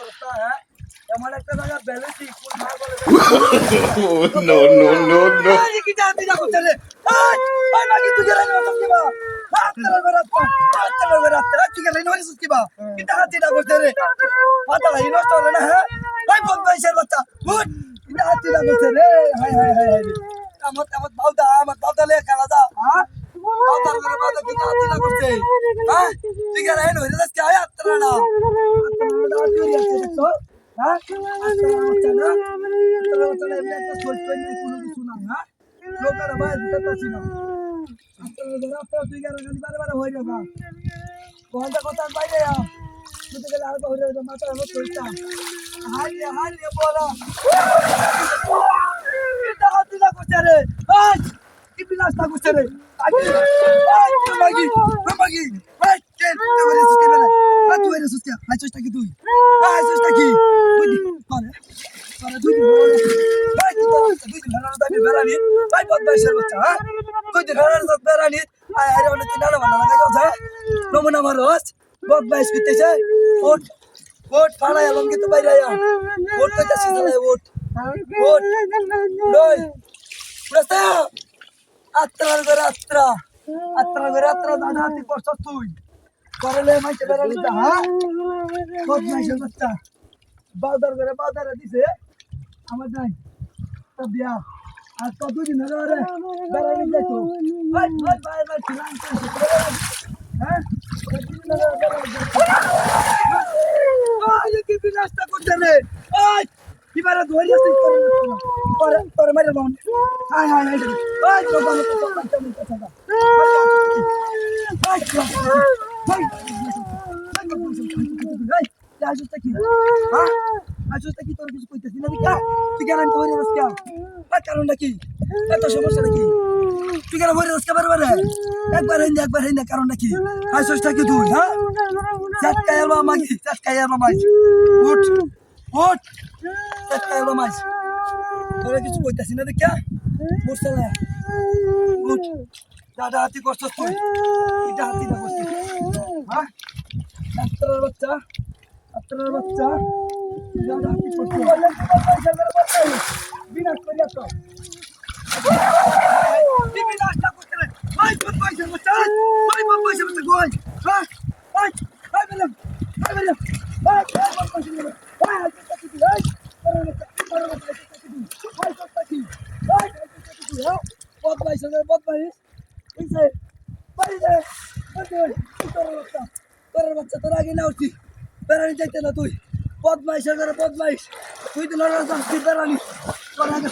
অবস্থা হ্যাঁ এমন একটা জায়গা ব্যালেন্সি ফুল না বলে No, no, no, no. এই কি জাতি না করতে রে এই মাগি তুই গেলে না কি বা রাত তুই গেলে না কি বা কিটা হাতি না করতে রে পাতা লাই নষ্ট হবে না হ্যাঁ এই বন্ধ হইছে বাচ্চা উঠ কিটা হাতি না করতে রে হাই হাই হাই হাই আমার বাউদা লে কালা দা হ্যাঁ বাউদার করে বাউদা কিটা হাতি না করতে হ্যাঁ তুই গেলে না হইছে কি আয়া আত্রা না তুই আছে তো হ্যাঁ আচ্ছা না তোরা এমনি একটা সোচ করে নাই কোনো কিছু না হ্যাঁ লোকের ভাই দিতেছি না আপনারা তুই গেলে খালি বারে হয়ে যাবা কোনটা কথা বাইরে আ তুই গেলে আর হয়ে যাবে মাথা আমার চলতা হাই রে বলা এটা হাতি না করছে রে এই কি বিলাসটা করছে রে মাগি এই কেন তুই বলে সুস্কে বেলা তুই এর সুস্কে হাই চোস্তা কি তুই হাই চোস্তা কি তুই করে তুই ভাই তুই ঘরানা দাবি বেরানি ভাই বদমাইশের বাচ্চা হ্যাঁ তুই ঘরানা দাবি বেরানি আরে অনেক দিন না ভালো লাগা যাচ্ছে নমুনা মারস বদমাইশ করতেছে ওট ফাড়া এলাম কিন্তু বাইরে আয়া ওট কইতাছি চলে ওট নই রাস্তা আত্রা দাদা তুই করছস তুই করলে মাইতে বেরানি যা হ্যাঁ বদমাইশের বাচ্চা বাউদারে দিছে আমার নাই তো বিয়া আর তো দুই দিন ধরে বেড়ানি যাইতো ভাই ছিলাম হ্যাঁ কি বিনাশটা করছে রে কিবারে ধরে তুই করে মারে বাউন হাই তো বাবা তো কেমন কথা আজুস্তা কি হ্যাঁ আজুস্তা কি তোর কিছু কইতেছি না দিকা তুই কেন ধরে রাস্তা আর কারণটা কি এত সমস্যা নাকি তুই কেন ধরে রাস্তা বারবার একবার হেন কারণটা কি আজুস্তা কি তুই হ্যাঁ চাটকায় মাগি উঠ চাটকায় মাগি তোর কিছু কইতেছি না দিকা মুরসালা উঠ দাদা হাতি করছস তুই এটা হাতি না করছিস হ্যাঁ আপনার বাচ্চা দাদা হাতি করছস বিনাশ করিয়া তো বিনাশটা করতে রে ভাই বদমাইশের বাচ্চা কই হ্যাঁ ভাই বললাম বদমাইশ তোর বাচ্চা তোর আগে না উঠছি বেড়ানি যাইতে না তুই বদমাইশ তুই তো লড়াই বেড়ানি তোর আগে